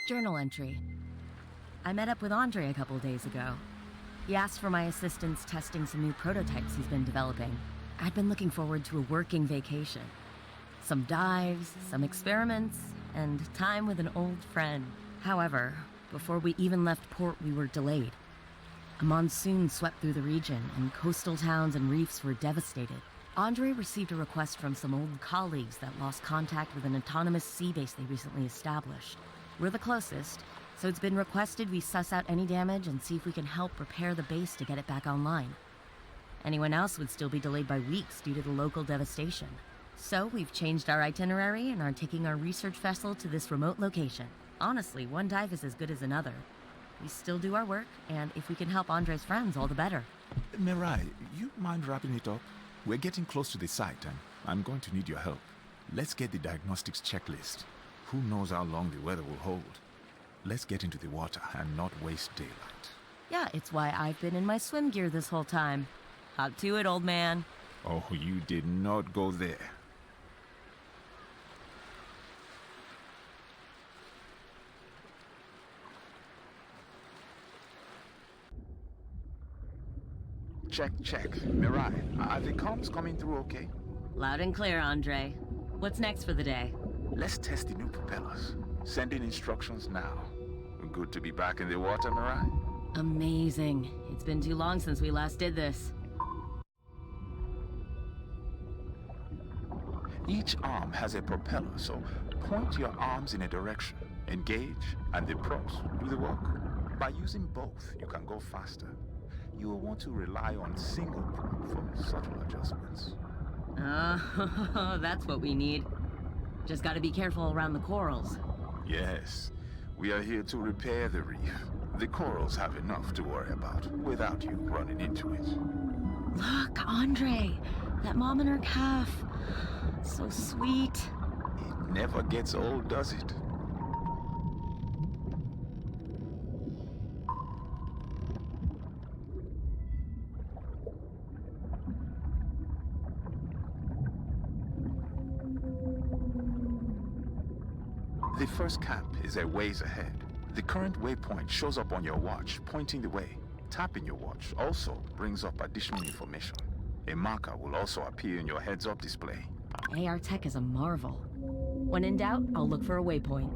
Journal entry. I met up with Andre a couple days ago. He asked for my assistance testing some new prototypes he's been developing. I'd been looking forward to a working vacation. Some dives, some experiments, and time with an old friend. However, before we even left port, we were delayed. A monsoon swept through the region, and coastal towns and reefs were devastated. Andre received a request from some old colleagues that lost contact with an autonomous sea base they recently established. We're the closest, so it's been requested we suss out any damage and see if we can help repair the base to get it back online. Anyone else would still be delayed by weeks due to the local devastation. So we've changed our itinerary and are taking our research vessel to this remote location. Honestly, one dive is as good as another. We still do our work, and if we can help Andre's friends, all the better. Mirai, you mind wrapping it up? We're getting close to the site, and I'm going to need your help. Let's get the diagnostics checklist. Who knows how long the weather will hold? Let's get into the water and not waste daylight. Yeah, it's why I've been in my swim gear this whole time. Hop to it, old man. Oh, you did not go there. Check. Mirai, are the comms coming through okay? Loud and clear, Andre. What's next for the day? Let's test the new propellers. Sending instructions now. Good to be back in the water, Mirai. Amazing. It's been too long since we last did this. Each arm has a propeller, so point your arms in a direction, engage, and the props do the work. By using both, you can go faster. You will want to rely on single prop for subtle adjustments. Oh, that's what we need. Just gotta be careful around the corals. Yes, we are here to repair the reef. The corals have enough to worry about without you running into it. Look, Andre, that mom and her calf. So sweet. It never gets old, does it? The first camp is a ways ahead. The current waypoint shows up on your watch, pointing the way. Tapping your watch also brings up additional information. A marker will also appear in your heads-up display. AR tech is a marvel. When in doubt, I'll look for a waypoint.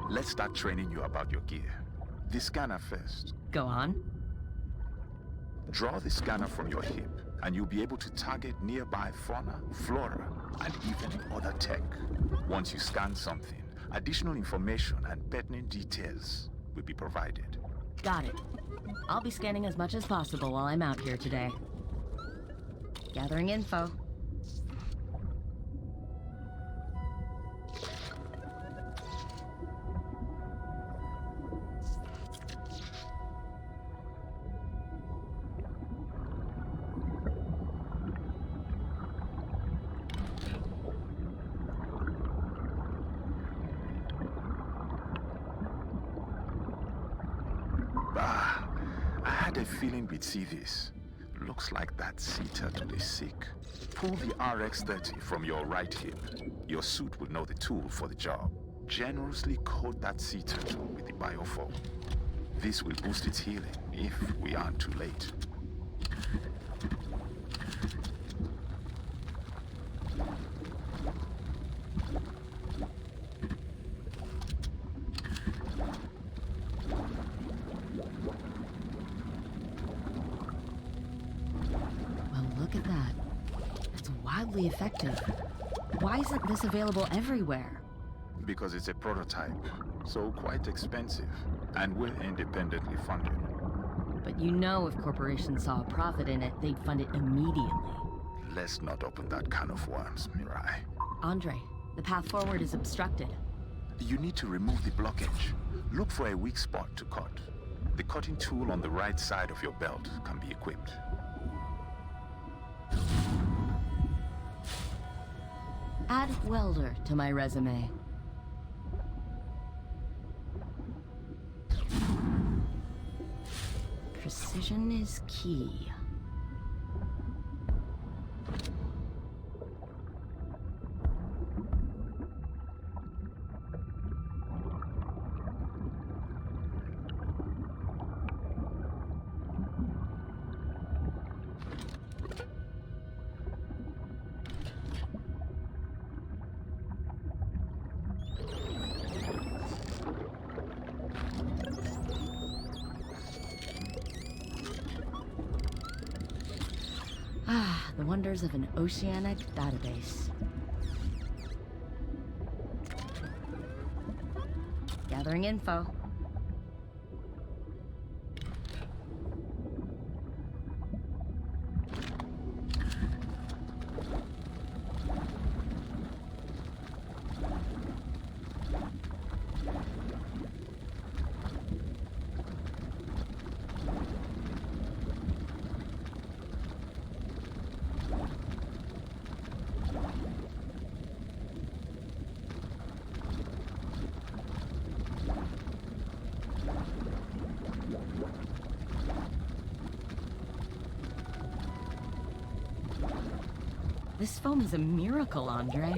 Let's start training you about your gear. The scanner first. Go on. Draw the scanner from your hip, and you'll be able to target nearby fauna, flora, and even other tech. Once you scan something, additional information and pertinent details will be provided. Got it. I'll be scanning as much as possible while I'm out here today. Gathering info. I had a feeling we'd see this. Looks like that sea turtle is sick. Pull the RX-30 from your right hip. Your suit will know the tool for the job. Generously coat that sea turtle with the biofoam. This will boost its healing if we aren't too late. Look at that. It's wildly effective. Why isn't this available everywhere? Because it's a prototype, so quite expensive, and we're independently funded. But you know if corporations saw a profit in it, they'd fund it immediately. Let's not open that can of worms, Mirai. Andre, the path forward is obstructed. You need to remove the blockage. Look for a weak spot to cut. The cutting tool on the right side of your belt can be equipped. Add welder to my resume. Precision is key. Ah, the wonders of an oceanic database. Gathering info. This foam is a miracle, Andre.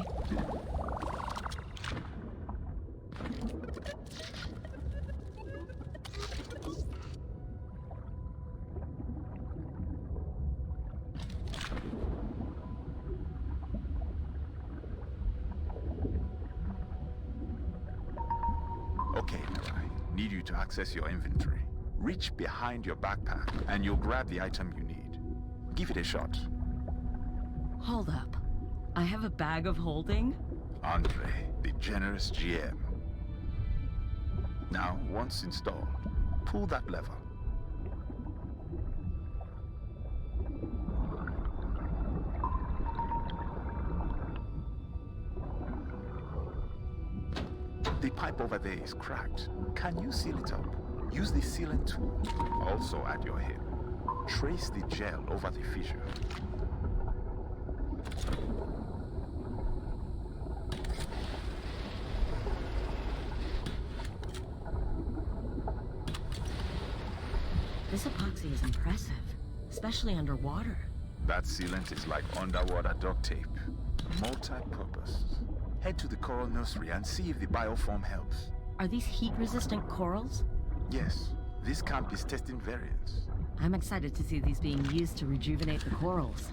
Okay, Mirai. Need you to access your inventory. Reach behind your backpack, and you'll grab the item you need. Give it a shot. Hold up. I have a bag of holding? Andre, the generous GM. Now, once installed, pull that lever. The pipe over there is cracked. Can you seal it up? Use the sealant tool, also at your hip. Trace the gel over the fissure. This epoxy is impressive, especially underwater. That sealant is like underwater duct tape. Multi-purpose. Head to the coral nursery and see if the bioform helps. Are these heat-resistant corals? Yes, this camp is testing variants. I'm excited to see these being used to rejuvenate the corals.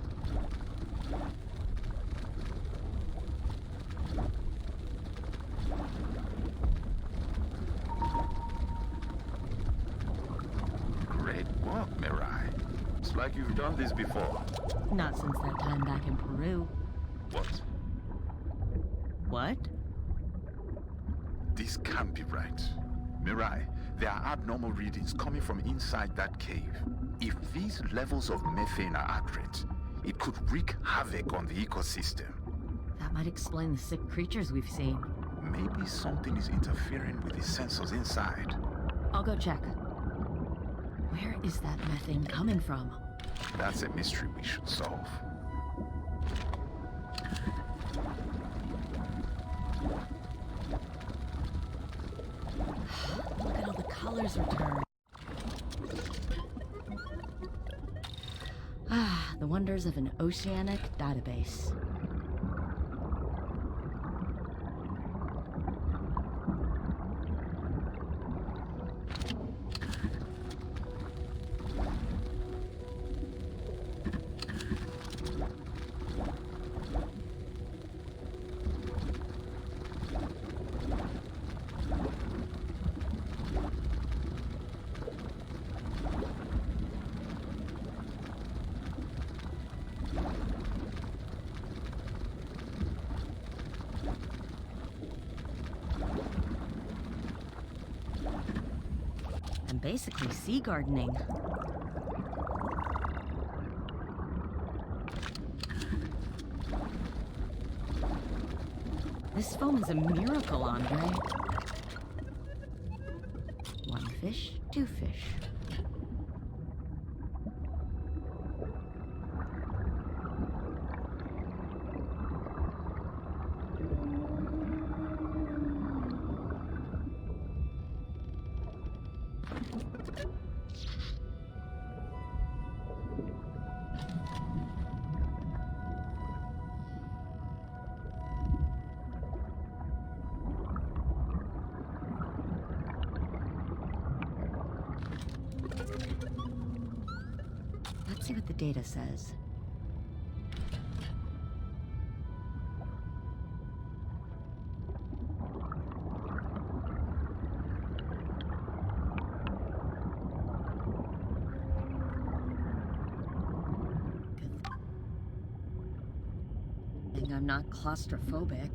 Great work, Mirai. It's like you've done this before. Not since that time back in Peru. What? What? This can't be right. Mirai, there are abnormal readings coming from inside that cave. If these levels of methane are accurate, it could wreak havoc on the ecosystem. That might explain the sick creatures we've seen. Maybe something is interfering with the sensors inside. I'll go check. Where is that methane coming from? That's a mystery we should solve. Look at all the colors returned. Ah, the wonders of an oceanic database. I'm basically sea gardening. This foam is a miracle, Andre. One fish, two fish. Let's see what the data says. I'm not claustrophobic.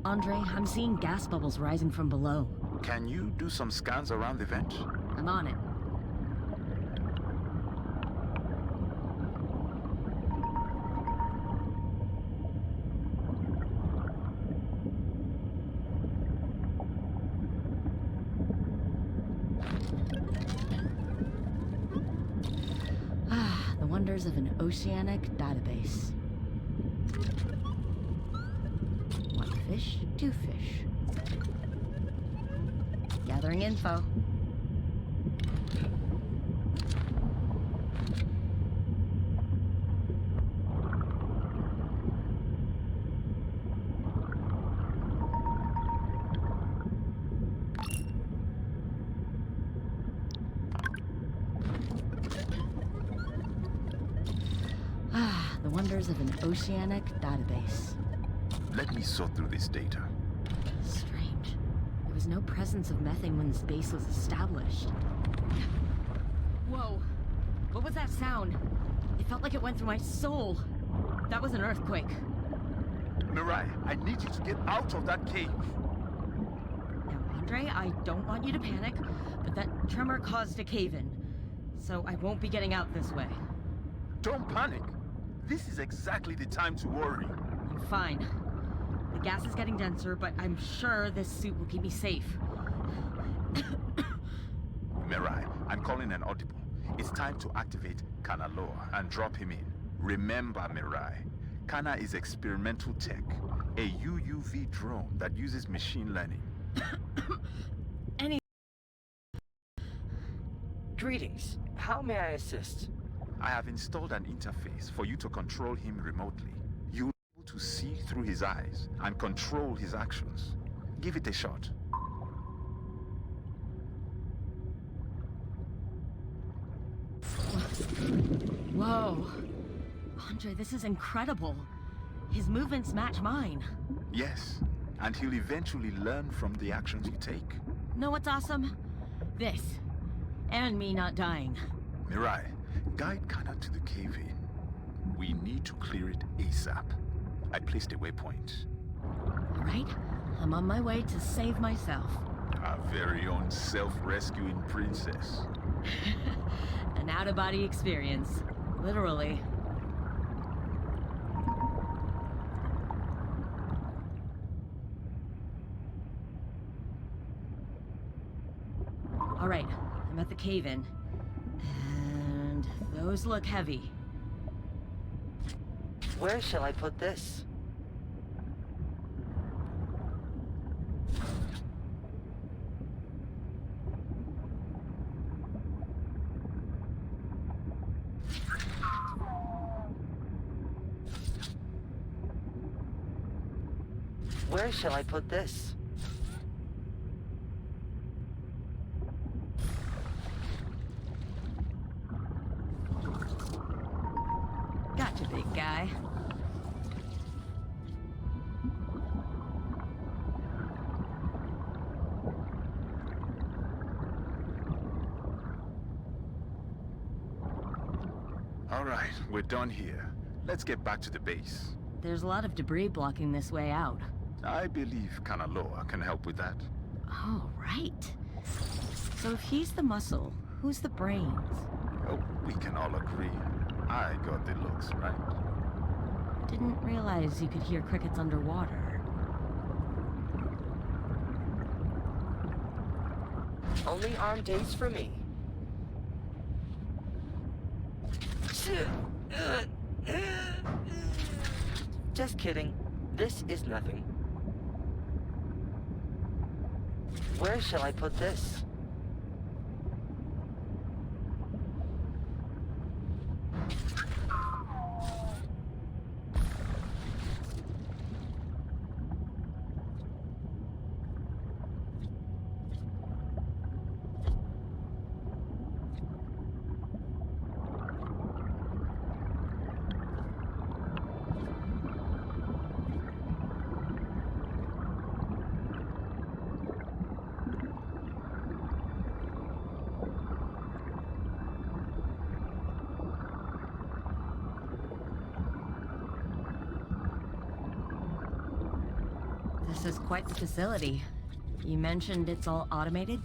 Andre, I'm seeing gas bubbles rising from below. Can you do some scans around the vent? I'm on it. The wonders of an oceanic database. One fish, two fish. Gathering info. The wonders of an oceanic database. Let me sort through this data. Strange. There was no presence of methane when this base was established. Whoa. What was that sound? It felt like it went through my soul. That was an earthquake. Mirai, I need you to get out of that cave. Now, Andre, I don't want you to panic, but that tremor caused a cave-in. So I won't be getting out this way. Don't panic. This is exactly the time to worry. I'm fine. The gas is getting denser, but I'm sure this suit will keep me safe. Mirai, I'm calling an audible. It's time to activate Kanaloa and drop him in. Remember, Mirai, Kana is experimental tech, a UUV drone that uses machine learning. Greetings. How may I assist? I have installed an interface for you to control him remotely. You'll be able to see through his eyes and control his actions. Give it a shot. Whoa. Andre, this is incredible. His movements match mine. Yes, and he'll eventually learn from the actions you take. Know what's awesome? This. And me not dying. Mirai, guide Kana to the cave-in. We need to clear it ASAP. I placed a waypoint. All right, I'm on my way to save myself. Our very own self-rescuing princess. An out-of-body experience. Literally. All right, I'm at the cave-in. And those look heavy. Where shall I put this? Where shall I put this? Gotcha, big guy. All right, we're done here. Let's get back to the base. There's a lot of debris blocking this way out. I believe Kanaloa can help with that. Oh, right. So if he's the muscle, who's the brains? Oh, we can all agree. I got the looks, right? Didn't realize you could hear crickets underwater. Only arm days for me. Just kidding. This is nothing. Where shall I put this? is quite the facility. You mentioned it's all automated?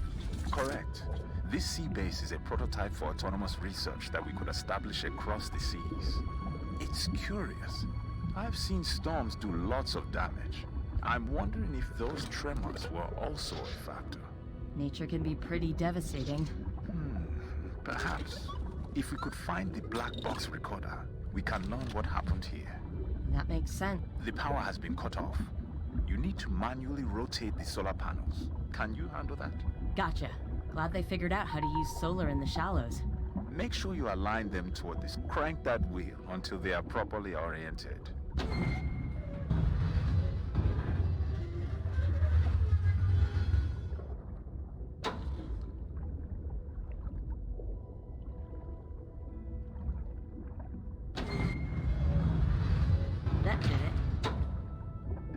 Correct. This sea base is a prototype for autonomous research that we could establish across the seas. It's curious. I've seen storms do lots of damage. I'm wondering if those tremors were also a factor. Nature can be pretty devastating. Perhaps. If we could find the black box recorder, we can learn what happened here. That makes sense. The power has been cut off. You need to manually rotate the solar panels. Can you handle that? Gotcha. Glad they figured out how to use solar in the shallows. Make sure you align them toward this. Crank that wheel until they are properly oriented. That did it.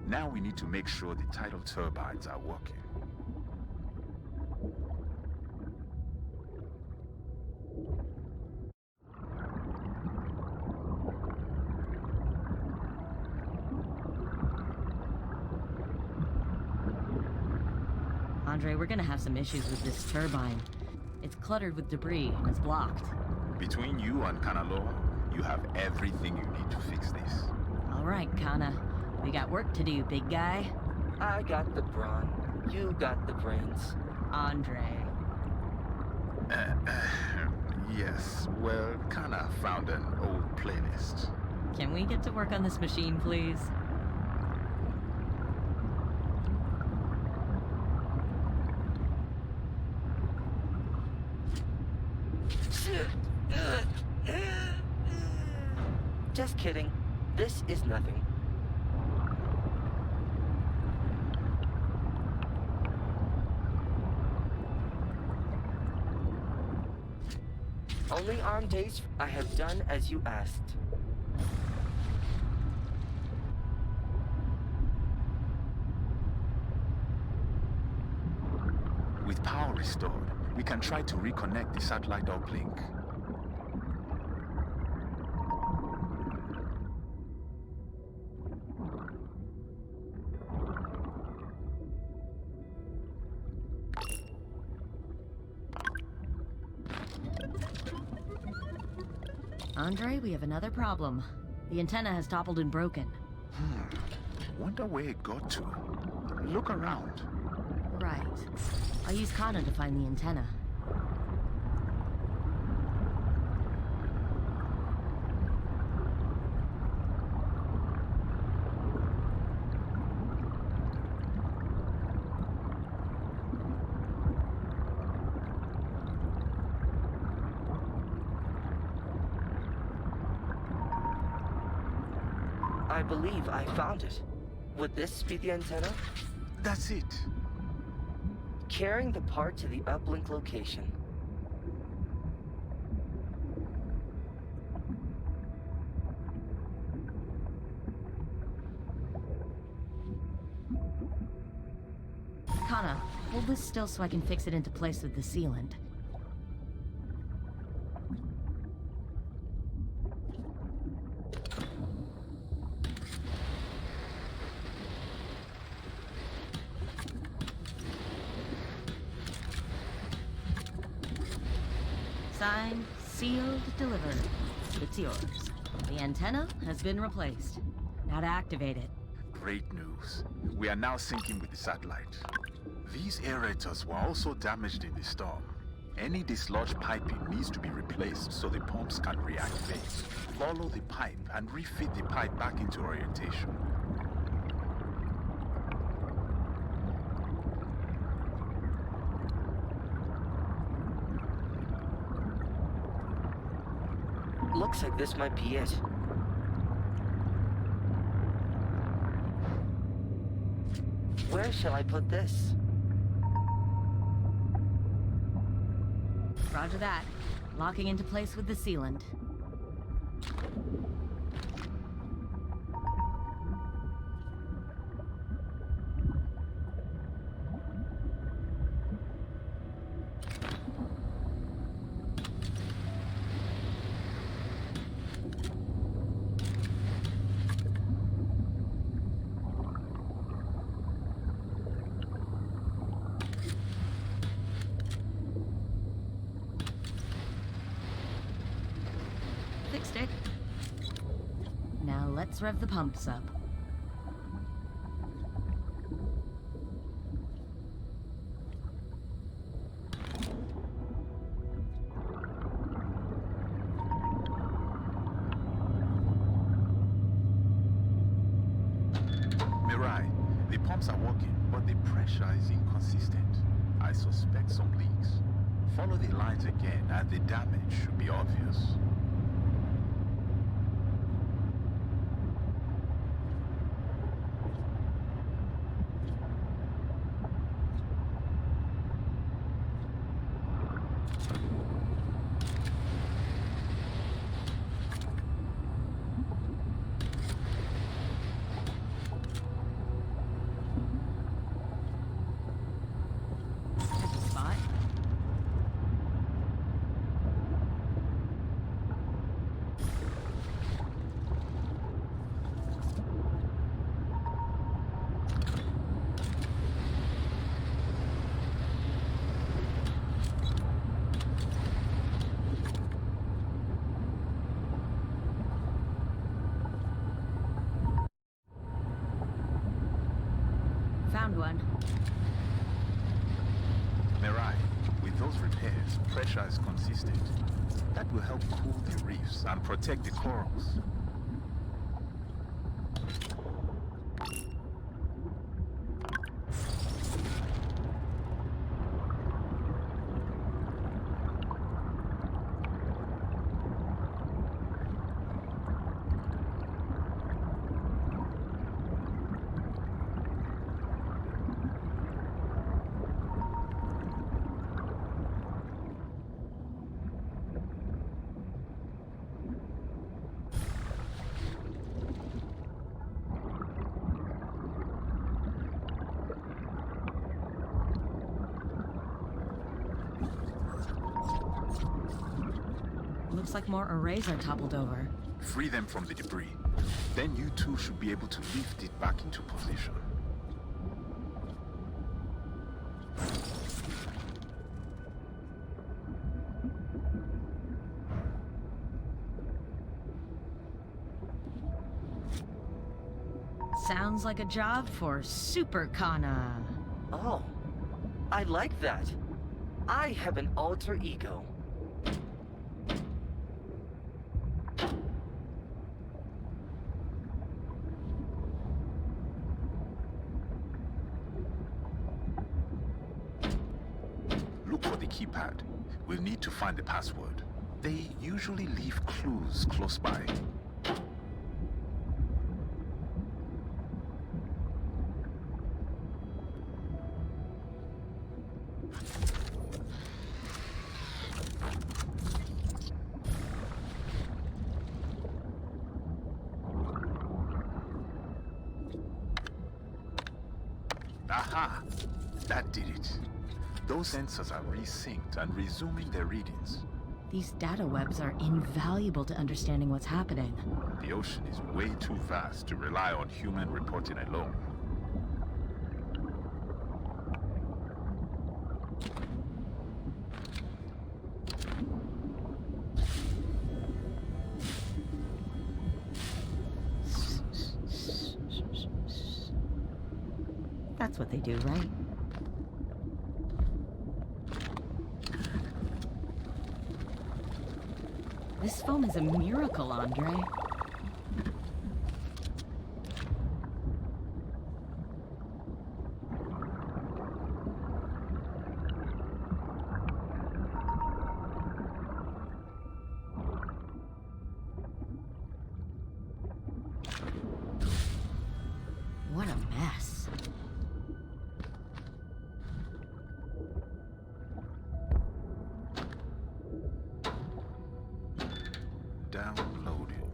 Now we need to make sure the tidal turbines are working. Andre, we're gonna have some issues with this turbine. It's cluttered with debris and it's blocked. Between you and Kanaloa, you have everything you need to fix this. All right, Kana. We got work to do, big guy. I got the brawn. You got the brains. Andre. Yes, well, Kana found an old playlist. Can we get to work on this machine, please? Just kidding. This is nothing. Only arm days. I have done as you asked. With power restored, we can try to reconnect the satellite uplink. Andre, we have another problem. The antenna has toppled and broken. Wonder where it got to. Look around. Right. I'll use Kana to find the antenna. I believe I found it. Would this be the antenna? That's it. Carrying the part to the uplink location. Kana, hold this still so I can fix it into place with the sealant. Signed, sealed, delivered. It's yours. The antenna has been replaced. Now to activate it. Great news. We are now syncing with the satellite. These aerators were also damaged in the storm. Any dislodged piping needs to be replaced so the pumps can reactivate. Follow the pipe and refit the pipe back into orientation. Looks like this might be it. Where shall I put this? Roger that. Locking into place with the sealant. fixed it. Now let's rev the pumps up. Mirai, the pumps are working, but the pressure is inconsistent. I suspect some leaks. Follow the lines again, and the damage should be obvious. Spot. Found one. Mirai, with those repairs, pressure is consistent. That will help cool the reefs and protect the corals. Looks like more arrays are toppled over. Free them from the debris. Then you two should be able to lift it back into position. Sounds like a job for Super Kana. Oh, I like that. I have an alter ego. Look for the keypad. We'll need to find the password. They usually leave clues close by. Aha! That did it. Those sensors are resynced and resuming their readings. These data webs are invaluable to understanding what's happening. The ocean is way too vast to rely on human reporting alone. That's what they do, right? This foam is a miracle, Andre. What a mess. Downloading.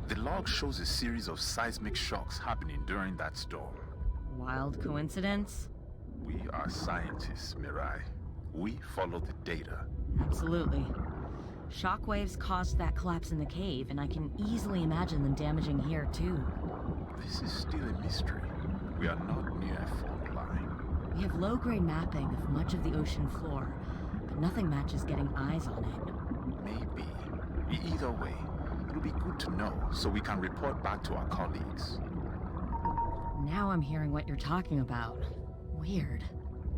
The log shows a series of seismic shocks happening during that storm. Wild coincidence? We are scientists, Mirai. We follow the data. Absolutely. Shockwaves caused that collapse in the cave, and I can easily imagine them damaging here, too. This is still a mystery. We are not near a fault line. We have low-grade mapping of much of the ocean floor, but nothing matches getting eyes on it. Maybe. Either way, it'll be good to know so we can report back to our colleagues. Now I'm hearing what you're talking about. Weird.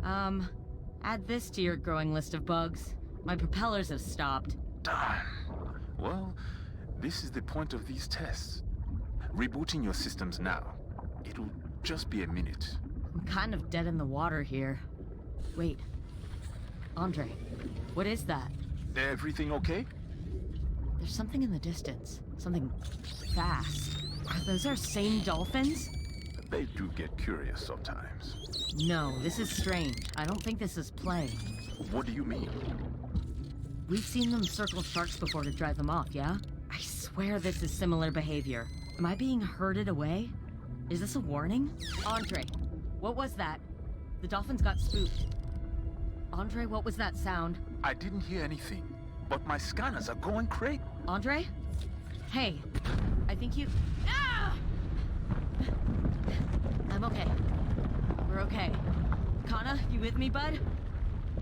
Add this to your growing list of bugs. My propellers have stopped. Darn. Well, this is the point of these tests. Rebooting your systems now. It'll just be a minute. I'm kind of dead in the water here. Wait. Andre, what is that? Everything okay? There's something in the distance. Something fast. Are those our same dolphins? They do get curious sometimes. No, this is strange. I don't think this is play. What do you mean? We've seen them circle sharks before to drive them off, yeah? I swear this is similar behavior. Am I being herded away? Is this a warning? Andre, what was that? The dolphins got spooked. Andre, what was that sound? I didn't hear anything, but my scanners are going crazy. Andre? Hey, I think you... Ah! I'm okay. We're okay. Kana, you with me, bud?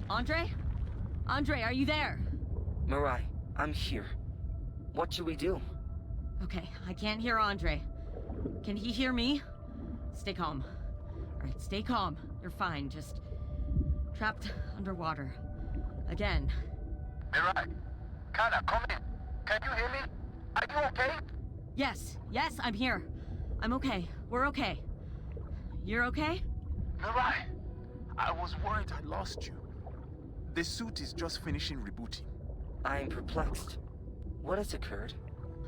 Andre? Andre, are you there? Mirai, I'm here. What should we do? Okay, I can't hear Andre. Can he hear me? Stay calm. Alright, stay calm. You're fine, just... trapped underwater. Again. Mirai, Kana, come in. Can you hear me? Are you okay? Yes, I'm here. I'm okay. We're okay. You're okay? Mirai, I was worried I lost you. The suit is just finishing rebooting. I am perplexed. What has occurred?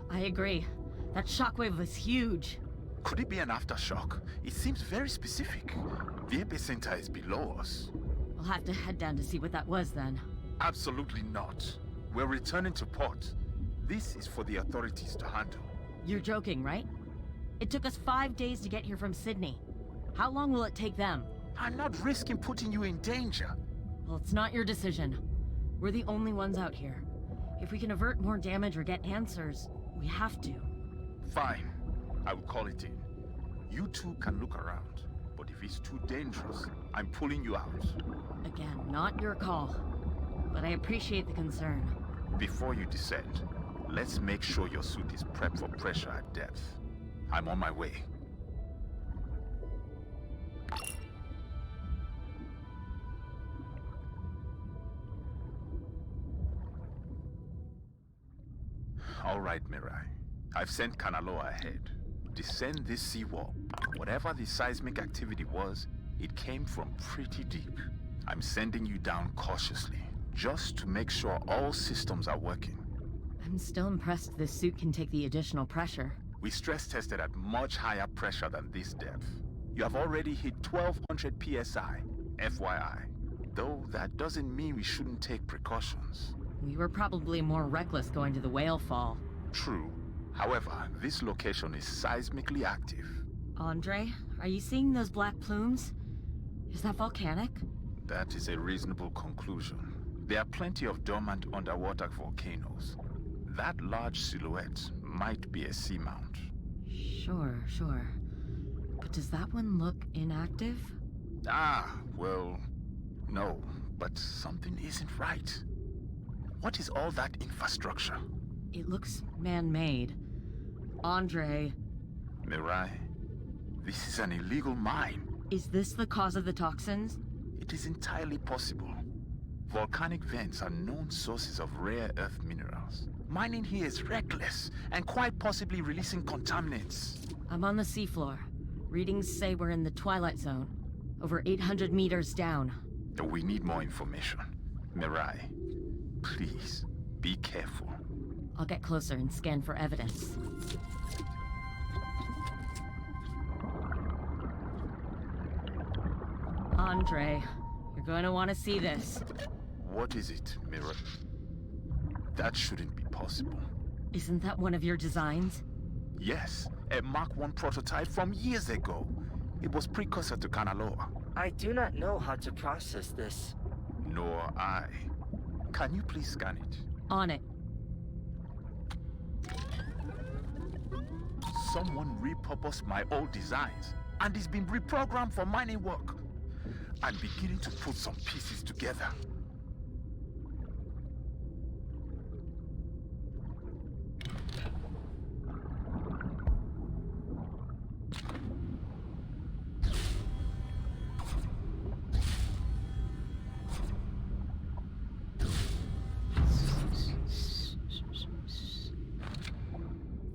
I agree. That shockwave was huge. Could it be an aftershock? It seems very specific. The epicenter is below us. I'll have to head down to see what that was then. Absolutely not. We're returning to port. This is for the authorities to handle. You're joking, right? It took us 5 days to get here from Sydney. How long will it take them? I'm not risking putting you in danger. Well, it's not your decision. We're the only ones out here. If we can avert more damage or get answers, we have to. Fine. I will call it in. You two can look around. But if it's too dangerous, I'm pulling you out. Again, not your call. But I appreciate the concern. Before you descend, let's make sure your suit is prepped for pressure at depth. I'm on my way. All right, Mirai. I've sent Kanaloa ahead. Descend this seawall. Whatever the seismic activity was, it came from pretty deep. I'm sending you down cautiously, just to make sure all systems are working. I'm still impressed this suit can take the additional pressure. We stress tested at much higher pressure than this depth. You have already hit 1200 psi, FYI. Though that doesn't mean we shouldn't take precautions. We were probably more reckless going to the whale fall. True. However, this location is seismically active. Andre, are you seeing those black plumes? Is that volcanic? That is a reasonable conclusion. There are plenty of dormant underwater volcanoes. That large silhouette might be a seamount. Sure. But does that one look inactive? Well, no, but something isn't right. What is all that infrastructure? It looks man-made. Andre... Mirai, this is an illegal mine. Is this the cause of the toxins? It is entirely possible. Volcanic vents are known sources of rare earth minerals. Mining here is reckless, and quite possibly releasing contaminants. I'm on the seafloor. Readings say we're in the Twilight Zone. Over 800 meters down. We need more information. Mirai, please, be careful. I'll get closer and scan for evidence. Andre, you're going to want to see this. What is it, Mirai? That shouldn't be possible. Isn't that one of your designs? Yes, a Mark 1 prototype from years ago. It was precursor to Kanaloa. I do not know how to process this. Nor I. Can you please scan it? On it. Someone repurposed my old designs, and it's been reprogrammed for mining work. I'm beginning to put some pieces together.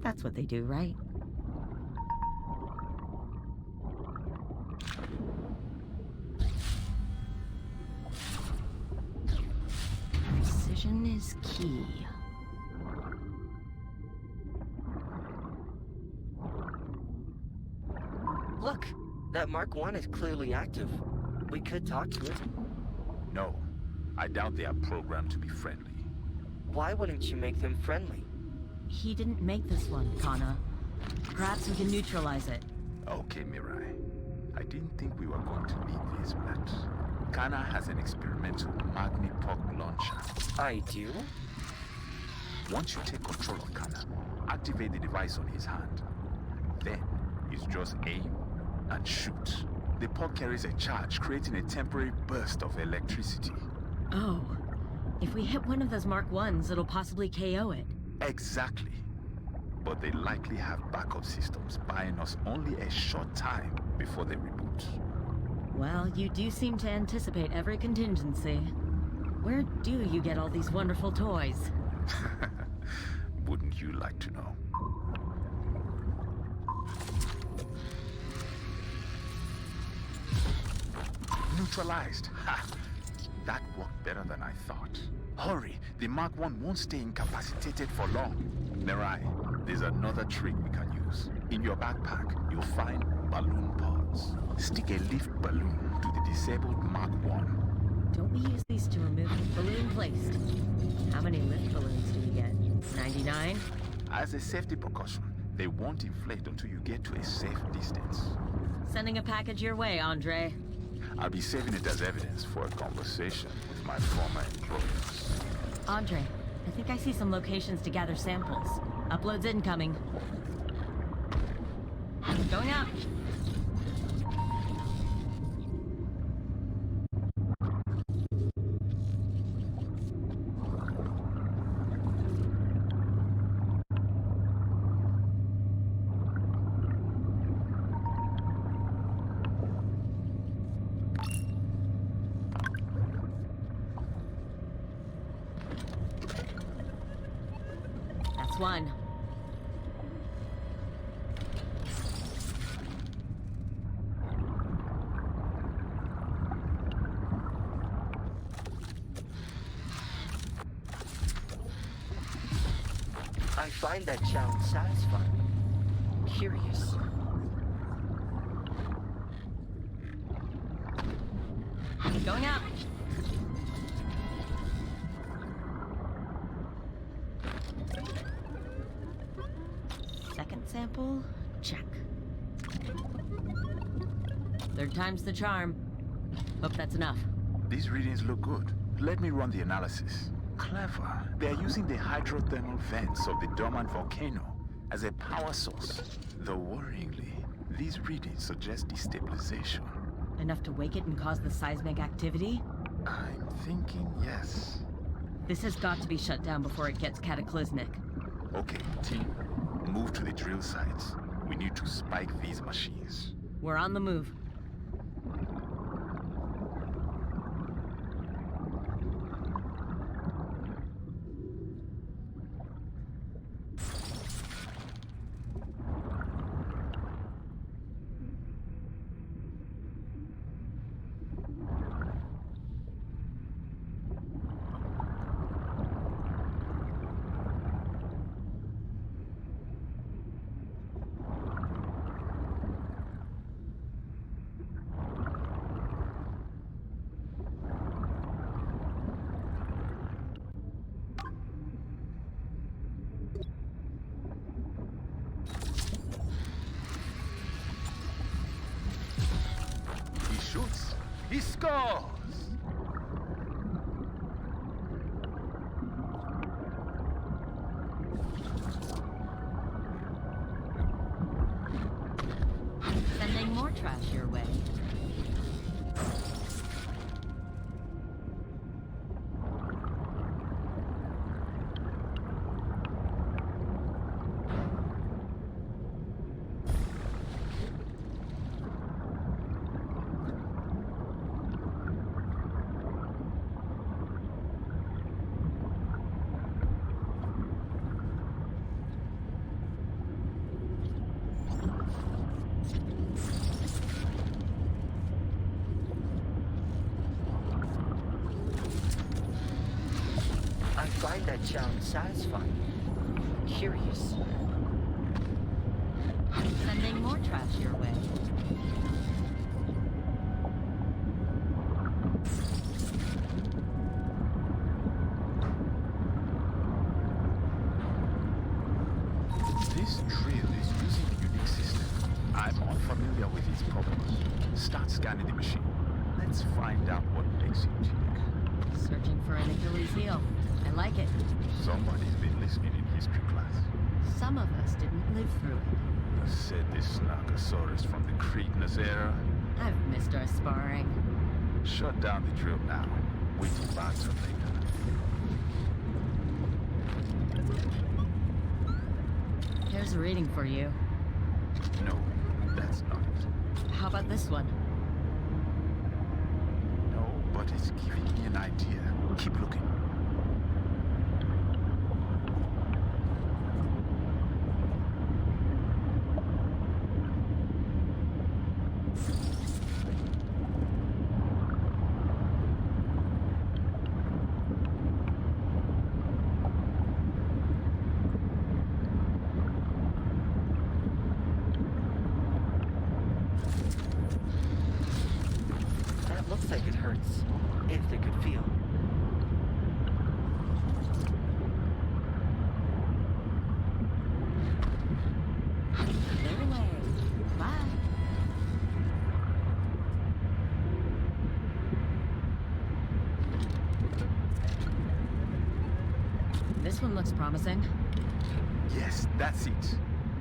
That's what they do, right? Precision is key. Look, that Mark 1 is clearly active. We could talk to it. No, I doubt they are programmed to be friendly. Why wouldn't you make them friendly? He didn't make this one, Kana. Perhaps we can neutralize it. Okay, Mirai. I didn't think we were going to need this, but Kana has an experimental Magni-Pog launcher. I do? Once you take control of Kana, activate the device on his hand. Then, it's just aim and shoot. The pod carries a charge, creating a temporary burst of electricity. Oh. If we hit one of those Mark 1s, it'll possibly KO it. Exactly. But they likely have backup systems, buying us only a short time before they reboot. Well, you do seem to anticipate every contingency. Where do you get all these wonderful toys? Wouldn't you like to know? Neutralized. Ha! That worked better than I thought. Hurry! The Mark 1 won't stay incapacitated for long. Mirai, there's another trick we can use. In your backpack, you'll find balloon pods. Stick a lift balloon to the disabled Mark 1. Don't we use these to remove the balloon placed? How many lift balloons do we get? 99? As a safety precaution, they won't inflate until you get to a safe distance. Sending a package your way, Andre. I'll be saving it as evidence for a conversation with my former employers. Andre, I think I see some locations to gather samples. Uploads incoming. Going up. That's one. I find that challenge satisfying. Curious. Going up. Second sample, check. Third time's the charm. Hope that's enough. These readings look good. Let me run the analysis. Clever. They are using the hydrothermal vents of the dormant volcano as a power source. Though worryingly, these readings suggest destabilization. Enough to wake it and cause the seismic activity? I'm thinking yes. This has got to be shut down before it gets cataclysmic. Okay, team. Move to the drill sites. We need to spike these machines. We're on the move. He shoots. He scores! Sending more trash your way. That sounds satisfying. Curious. Sending more trash your way. This drill is using a unique system. I'm unfamiliar with its problems. Start scanning the machine. Let's find out what makes it tick. Searching for an Achilles heel. I like it. Somebody's been listening in history class. Some of us didn't live through it. Said this Snarkosaurus from the Cretinous era. I've missed our sparring. Shut down the drill now. Wait till banter later. Here's a reading for you. No, that's not it. How about this one? No, but it's giving me an idea. Keep looking. That looks like it hurts. If they could feel. They're away. Bye. This one looks promising. Yes, that's it.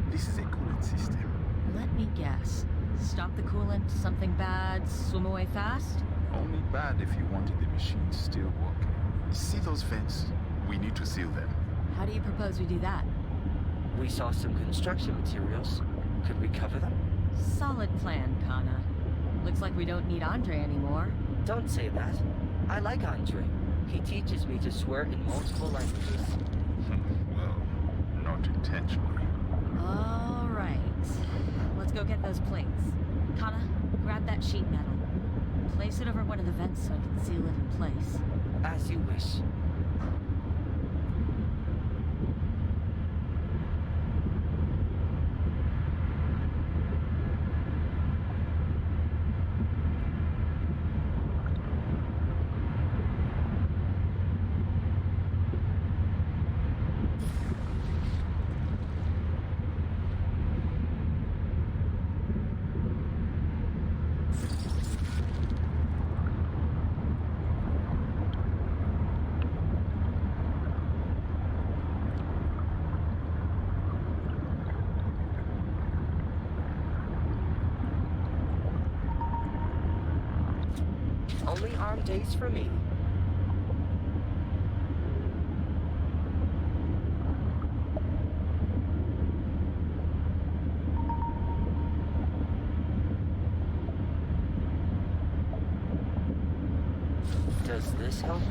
This is a coolant system. Let me guess. Stop the coolant, something bad, swim away fast? Only bad if you wanted the machine still working. See those vents? We need to seal them. How do you propose we do that? We saw some construction materials. Could we cover them? Solid plan, Kana. Looks like we don't need Andre anymore. Don't say that. I like Andre. He teaches me to swear in multiple languages. Well, not intentionally. All right. Let's go get those plates. Kana, grab that sheet metal. Place it over one of the vents so I can seal it in place. As you wish. Only arm days for me. Does this help?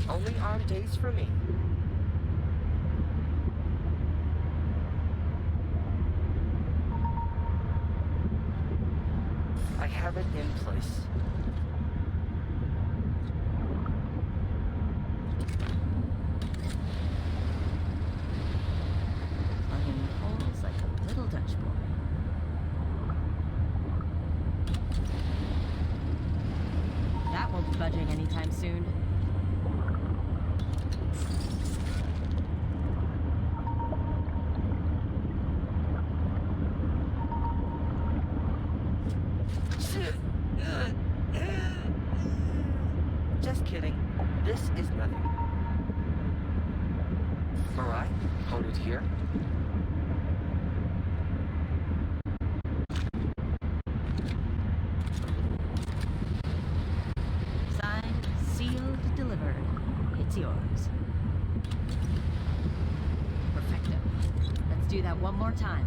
Only arm days for me. I have it in place. Plugging holes like a little Dutch boy. That won't be budging anytime soon. Just kidding. This is nothing. Alright, hold it here. Signed, sealed, delivered. It's yours. Perfecto. Let's do that one more time.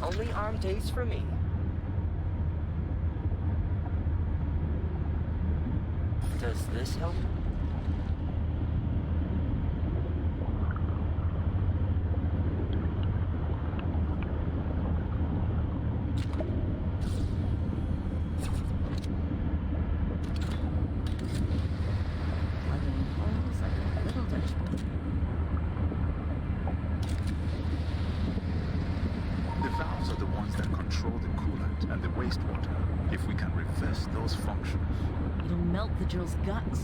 Only arm days for me. Does this help? Plugging holes like a little Dutch boy. The valves are the ones that control the coolant and the wastewater. If we can reverse those functions, It'll melt the drill's guts.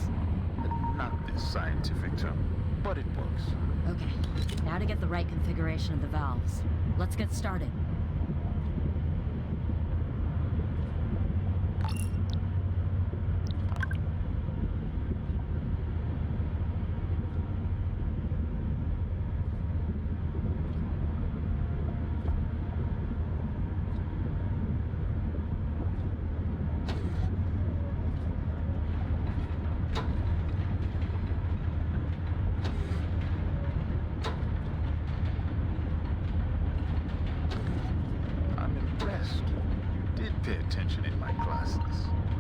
not this scientific term, but it works. Okay, now to get the right configuration of the valves. Let's get started. I'm impressed. You did pay attention in my classes.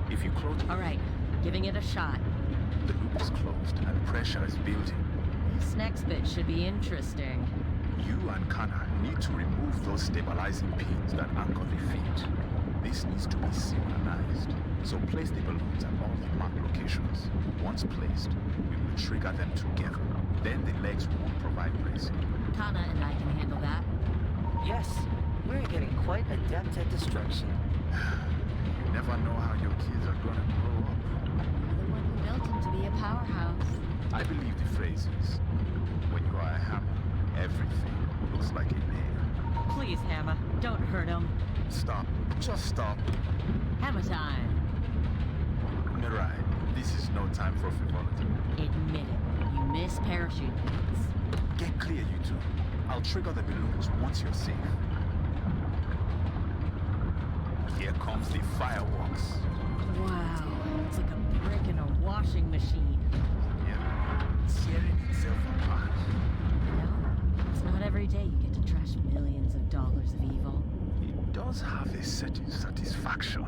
If you close All right, giving it a shot. the loop is closed and pressure is building. This next bit should be interesting. You and Kana need to remove those stabilizing pins that anchor the feet. This needs to be synchronized. So place the balloons at all the marked locations. Once placed, we will trigger them together. Then the legs won't provide bracing. Kana and I can handle that. Yes, we're getting quite adept at destruction. You never know how your kids are gonna grow up. You're the one who built him to be a powerhouse. I believe the phrase is, when you are a hammer, everything looks like a nail. Please, Hammer, don't hurt him. Stop. Just stop. Hammer time. Mirai, this is no time for frivolity. Admit it. You miss parachute pins. Get clear, you two. I'll trigger the balloons once you're safe. Here comes the fireworks. Wow, it's like a brick in a washing machine. Yeah, tearing itself apart. You know, it's not every day you get to trash millions of dollars of evil. It does have a certain satisfaction.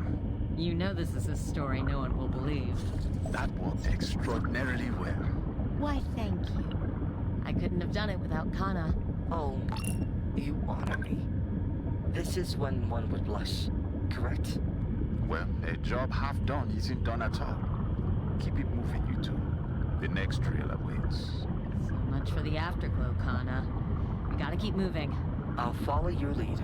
You know this is a story no one will believe. That worked extraordinarily well. Why, thank you. I couldn't have done it without Kana. Oh, you honor me. This is when one would blush, correct? Well, a job half done isn't done at all. Keep it moving, you two. The next drill awaits. So much for the afterglow, Kana. We gotta keep moving. I'll follow your lead.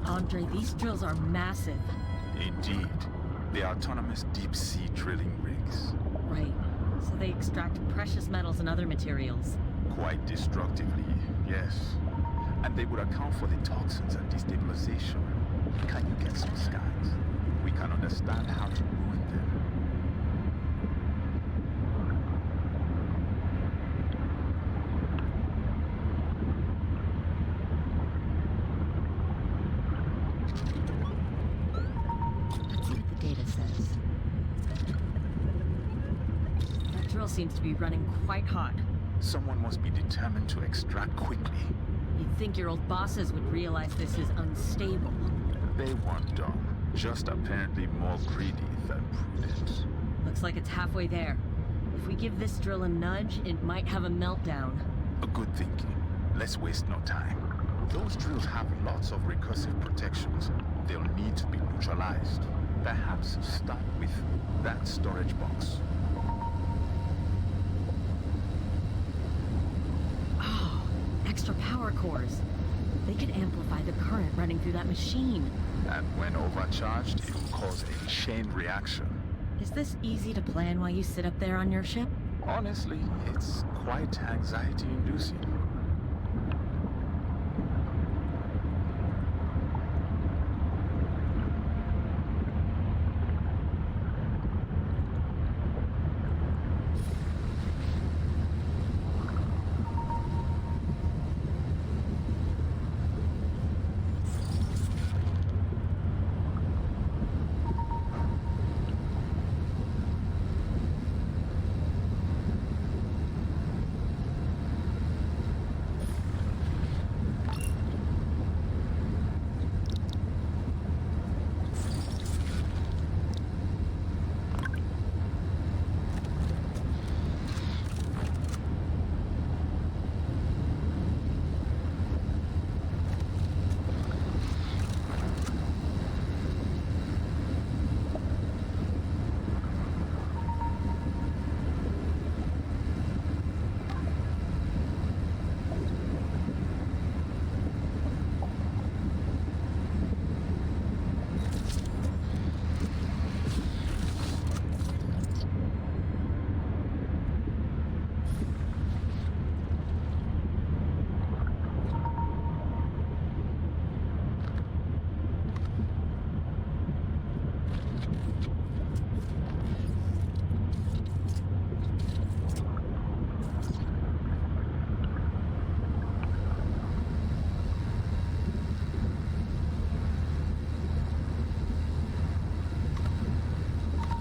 Andre, these drills are massive. Indeed. They are autonomous deep-sea drilling rigs. Right. So they extract precious metals and other materials. Quite destructively, yes. And they would account for the toxins and destabilization. Can you get some scans? We can understand how to ruin them. Let's see what the data says. That drill seems to be running quite hot. Someone must be determined to extract quickly. You'd think your old bosses would realize this is unstable. They weren't dumb, just apparently more greedy than prudent. Looks like it's halfway there. If we give this drill a nudge, it might have a meltdown. A good thinking. Let's waste no time. Those drills have lots of recursive protections. They'll need to be neutralized. Perhaps start with that storage box. Oh, extra power cores. They could amplify the current running through that machine. And when overcharged, it will cause a chain reaction. Is this easy to plan while you sit up there on your ship? Honestly, it's quite anxiety-inducing.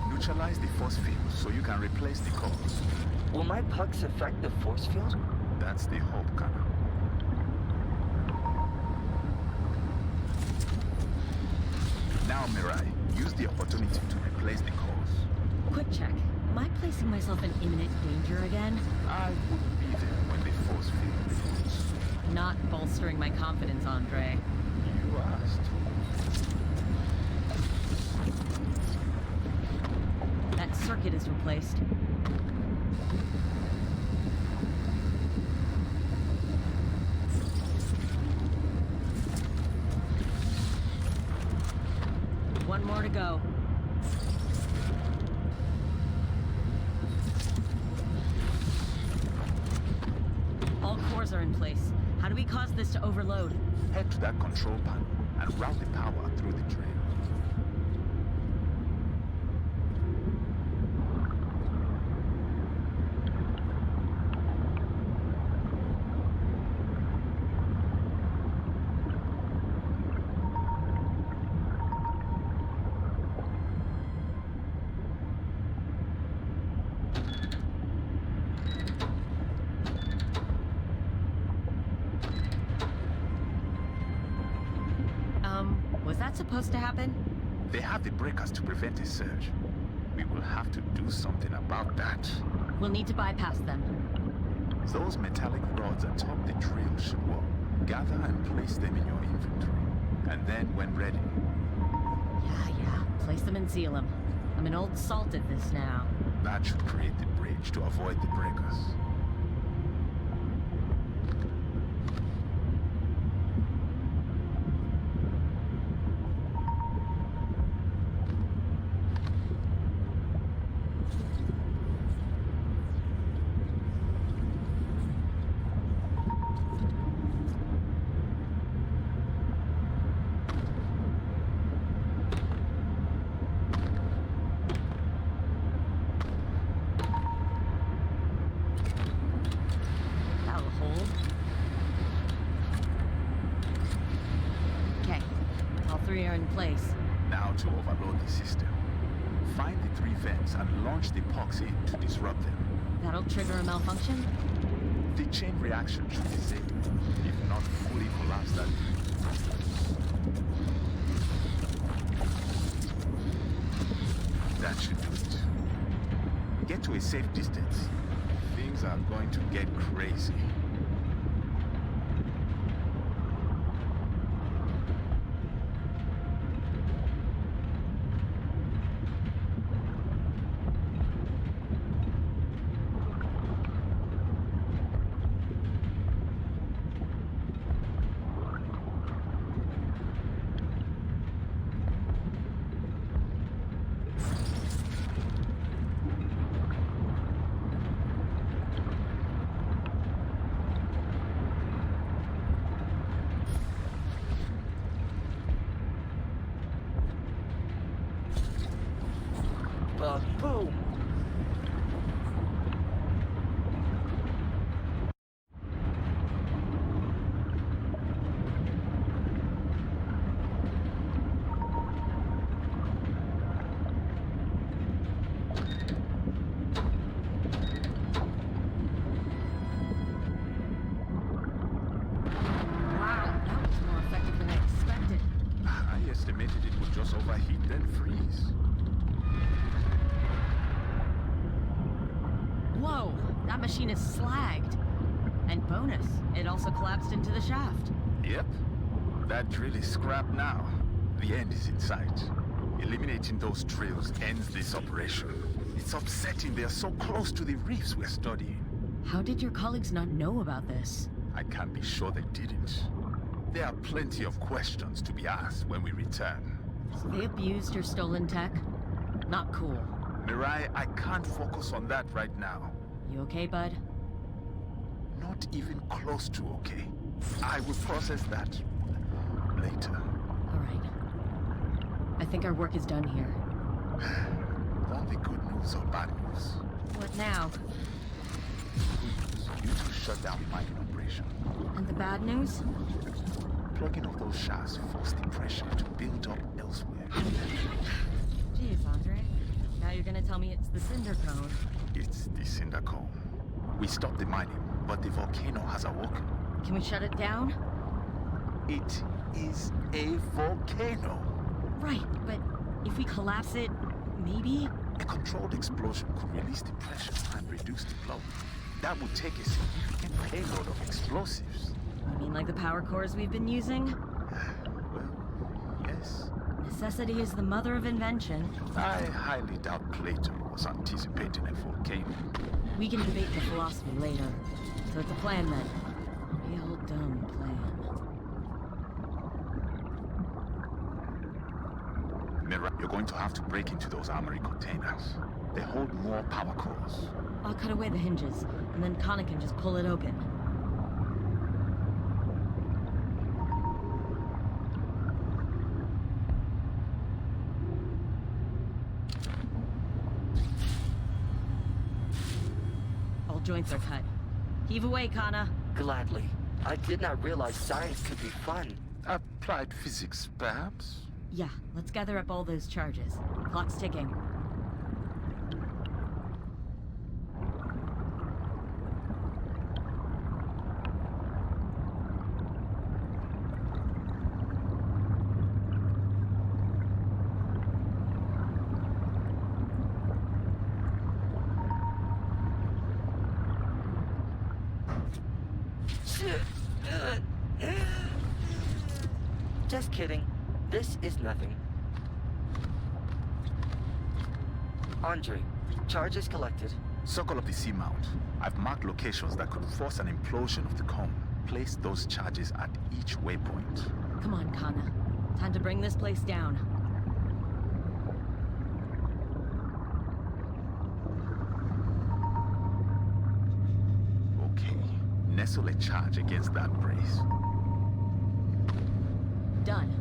Neutralize the force field so you can replace the cores. Will my pucks affect the force field? That's the hope, Colonel. Now, Mirai, use the opportunity to replace the cores. Quick check. Am I placing myself in imminent danger again? I wouldn't be there when the force field fails. Not bolstering my confidence, Andre. You asked. That circuit is replaced. One more to go. All cores are in place. How do we cause this to overload? Head to that control panel and route the power through the drain. Was that supposed to happen? They have the breakers to prevent a surge. We will have to do something about that. We'll need to bypass them. Those metallic rods atop the drill should work. Gather and place them in your inventory. And then, when ready... Yeah. Place them and seal them. I'm an old salt at this now. That should create the bridge to avoid the breakers. in place. Now to overload the system. Find the 3 vents and launch the pucks in to disrupt them. That'll trigger a malfunction? The chain reaction should disable, if not fully collapse that. That should do it. Get to a safe distance. Things are going to get crazy. Boom! Wow, that was more effective than I expected. I estimated it would just overheat then freeze. Whoa, that machine is slagged. And bonus, it also collapsed into the shaft. Yep. That drill is scrapped now. The end is in sight. Eliminating those drills ends this operation. It's upsetting they're so close to the reefs we're studying. How did your colleagues not know about this? I can't be sure they didn't. There are plenty of questions to be asked when we return. So they abused your stolen tech? Not cool. Mirai, I can't focus on that right now. You okay, bud? Not even close to okay. I will process that later. All right. I think our work is done here. Want the good news or bad news? What now? Good news. You two shut down the mining operation. And the bad news? Plugging off those shafts forced the pressure to build up elsewhere. Jeez, Andre. Now you're gonna tell me it's the cinder cone. It's the cinder cone. We stopped the mining, but the volcano has awoken. Can we shut it down? It is a volcano. Right, but if we collapse it, maybe? A controlled explosion could release the pressure and reduce the flow. That would take a significant payload of explosives. You mean like the power cores we've been using? Well, yes. Necessity is the mother of invention. I highly doubt Plato was anticipating a volcano. We can debate the philosophy later. So it's a plan then. A real dumb plan. Mira, you're going to have to break into those armory containers. They hold more power cores. I'll cut away the hinges, and then Connor can just pull it open. All joints are cut. Heave away, Kana. Gladly. I did not realize science could be fun. Applied physics, perhaps? Yeah, let's gather up all those charges. Clock's ticking. Just kidding. This is nothing. Andre, charges collected. Circle of the seamount. I've marked locations that could force an implosion of the cone. Place those charges at each waypoint. Come on, Kana. Time to bring this place down. Okay. Nestle a charge against that brace. Done.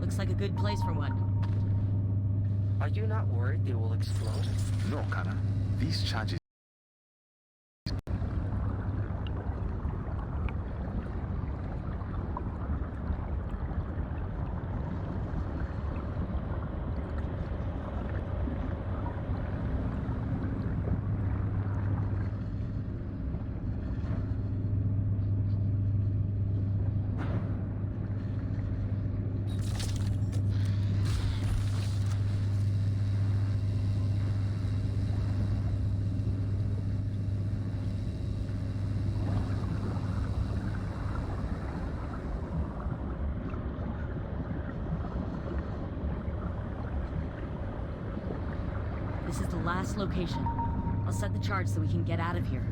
Looks like a good place for one. Are you not worried they will explode? No, Kana. These charges. This is the last location. I'll set the charge so we can get out of here.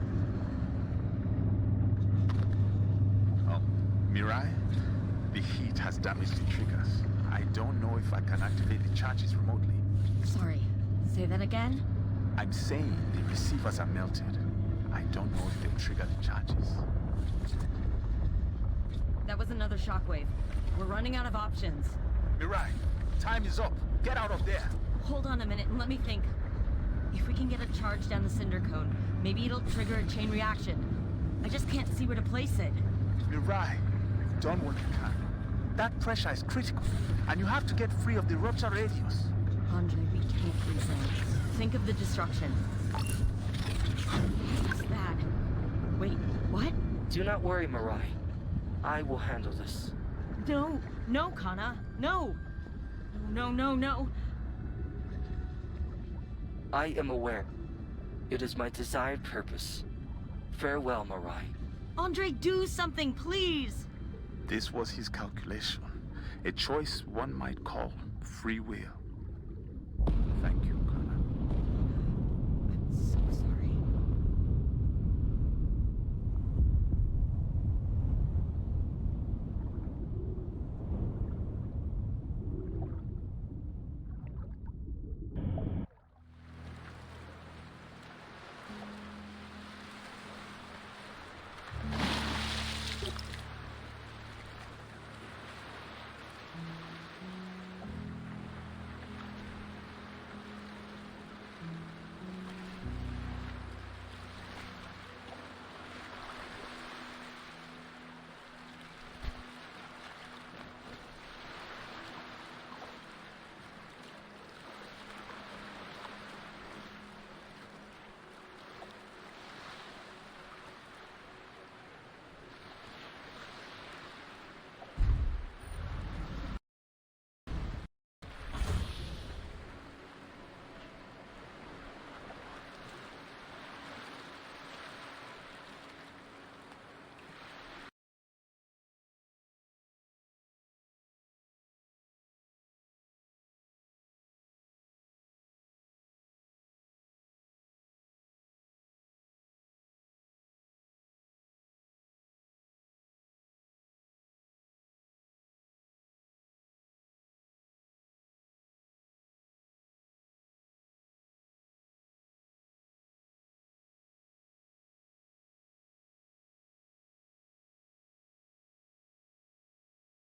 Oh, Mirai? The heat has damaged the triggers. I don't know if I can activate the charges remotely. Sorry, say that again? I'm saying the receivers are melted. I don't know if they'll trigger the charges. That was another shockwave. We're running out of options. Mirai, time is up. Get out of there. Hold on a minute and let me think. If we can get a charge down the cinder cone, maybe it'll trigger a chain reaction. I just can't see where to place it. Mirai, you've done what you can. That pressure is critical, and you have to get free of the rupture radius. Andre, we can't reason. Think of the destruction. What's that? Wait, what? Do not worry, Mirai. I will handle this. No, no, Kana, no! No, no, no. I am aware. It is my desired purpose. Farewell, Mirai. Andre, do something, please! This was his calculation. A choice one might call free will. Thank you.